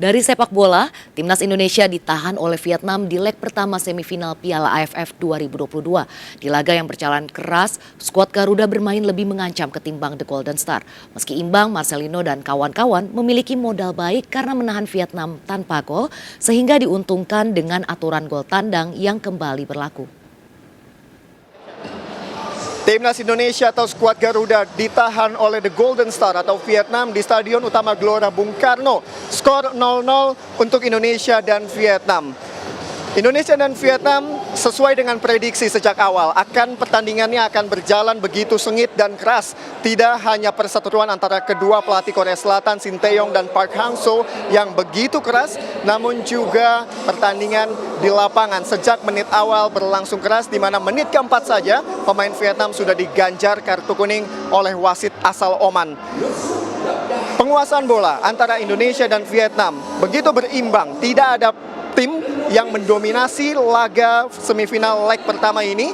Dari sepak bola, timnas Indonesia ditahan oleh Vietnam di leg pertama semifinal Piala AFF 2022. Di laga yang berjalan keras, skuad Garuda bermain lebih mengancam ketimbang The Golden Star. Meski imbang, Marcelino dan kawan-kawan memiliki modal baik karena menahan Vietnam tanpa gol, sehingga diuntungkan dengan aturan gol tandang yang kembali berlaku. Timnas Indonesia atau skuad Garuda ditahan oleh The Golden Star atau Vietnam di Stadion Utama Gelora Bung Karno. Skor 0-0 untuk Indonesia dan Vietnam. Indonesia dan Vietnam sesuai dengan prediksi sejak awal pertandingannya akan berjalan begitu sengit dan keras. Tidak hanya perseteruan antara kedua pelatih Korea Selatan Shin Tae-yong dan Park Hang-seo yang begitu keras, namun juga pertandingan di lapangan sejak menit awal berlangsung keras, di mana menit keempat saja pemain Vietnam sudah diganjar kartu kuning oleh wasit asal Oman. Penguasaan bola antara Indonesia dan Vietnam begitu berimbang, tidak ada tim yang mendominasi laga semifinal leg pertama ini.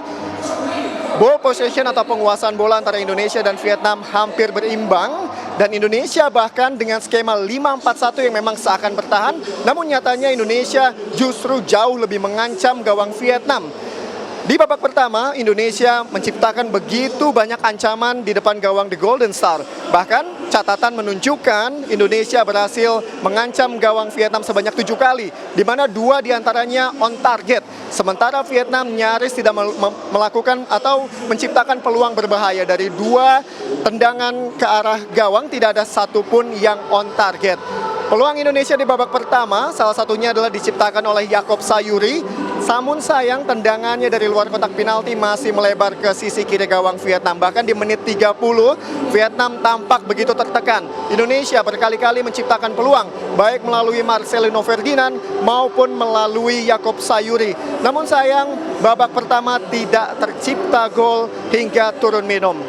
Ball possession atau penguasaan bola antara Indonesia dan Vietnam hampir berimbang, dan Indonesia bahkan dengan skema 5-4-1 yang memang seakan bertahan, namun nyatanya Indonesia justru jauh lebih mengancam gawang Vietnam. Di babak pertama, Indonesia menciptakan begitu banyak ancaman di depan gawang The Golden Star. Bahkan catatan menunjukkan Indonesia berhasil mengancam gawang Vietnam sebanyak 7 kali, di mana 2 diantaranya on target. Sementara Vietnam nyaris tidak melakukan atau menciptakan peluang berbahaya. Dari 2 tendangan ke arah gawang, tidak ada satupun yang on target. Peluang Indonesia di babak pertama salah satunya adalah diciptakan oleh Yaakob Sayuri. Namun sayang tendangannya dari luar kotak penalti masih melebar ke sisi kiri gawang Vietnam. Bahkan di menit 30 Vietnam tampak begitu tertekan. Indonesia berkali-kali menciptakan peluang baik melalui Marcelino Ferdinand maupun melalui Yaakob Sayuri. Namun sayang babak pertama tidak tercipta gol hingga turun minum.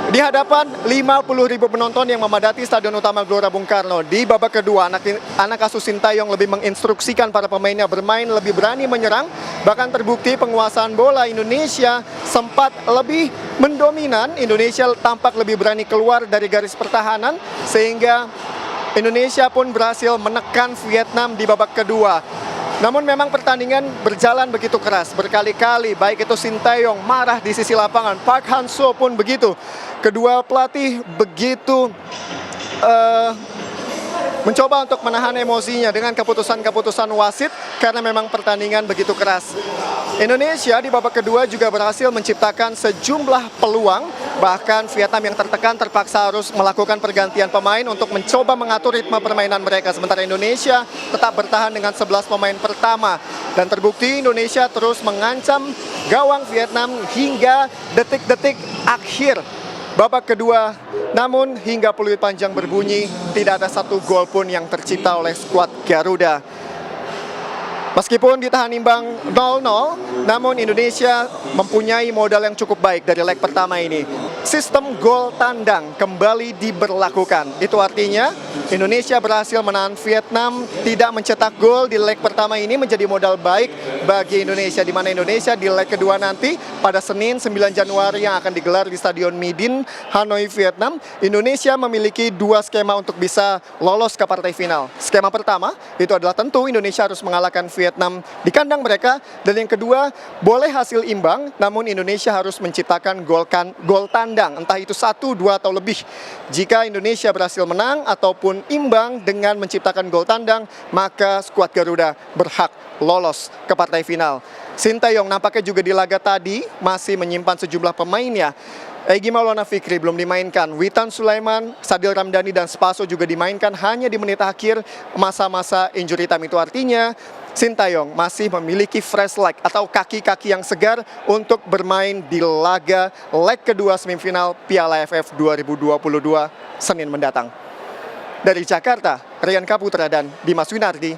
Di hadapan 50.000 penonton yang memadati Stadion Utama Gelora Bung Karno, di babak kedua anak asuh Shin Tae-yong lebih menginstruksikan para pemainnya bermain lebih berani menyerang. Bahkan terbukti penguasaan bola Indonesia sempat lebih mendominan. Indonesia tampak lebih berani keluar dari garis pertahanan, sehingga Indonesia pun berhasil menekan Vietnam di babak kedua. Namun memang pertandingan berjalan begitu keras, berkali-kali baik itu Shin Tae-yong marah di sisi lapangan, Park Hang-seo pun begitu. Kedua pelatih begitu mencoba untuk menahan emosinya dengan keputusan-keputusan wasit karena memang pertandingan begitu keras. Indonesia di babak kedua juga berhasil menciptakan sejumlah peluang, bahkan Vietnam yang tertekan terpaksa harus melakukan pergantian pemain untuk mencoba mengatur ritme permainan mereka. Sementara Indonesia tetap bertahan dengan 11 pemain pertama, dan terbukti Indonesia terus mengancam gawang Vietnam hingga detik-detik akhir babak kedua. Namun hingga peluit panjang berbunyi, tidak ada satu gol pun yang tercipta oleh skuad Garuda. Meskipun ditahan imbang 0-0, namun Indonesia mempunyai modal yang cukup baik dari leg pertama ini. Sistem gol tandang kembali diberlakukan. Itu artinya Indonesia berhasil menahan Vietnam tidak mencetak gol di leg pertama ini, menjadi modal baik bagi Indonesia, di mana Indonesia di leg kedua nanti pada Senin 9 Januari yang akan digelar di Stadion Midin, Hanoi, Vietnam. Indonesia memiliki 2 skema untuk bisa lolos ke partai final. Skema pertama itu adalah tentu Indonesia harus mengalahkan Vietnam di kandang mereka, dan yang kedua boleh hasil imbang, namun Indonesia harus menciptakan gol tandang, entah itu 1, 2 atau lebih. Jika Indonesia berhasil menang ataupun imbang dengan menciptakan gol tandang, maka skuad Garuda berhak lolos ke partai final. Shin Tae-yong nampaknya juga di laga tadi masih menyimpan sejumlah pemainnya. Egy Maulana Fikri belum dimainkan, Witan Sulaiman, Sadil Ramdhani, dan Spaso juga dimainkan hanya di menit akhir masa-masa injury time. Itu artinya Shin Tae-yong masih memiliki fresh leg atau kaki-kaki yang segar untuk bermain di laga leg kedua semifinal Piala AFF 2022 Senin mendatang. Dari Jakarta, Rian Kaputra dan Dimas Winardi,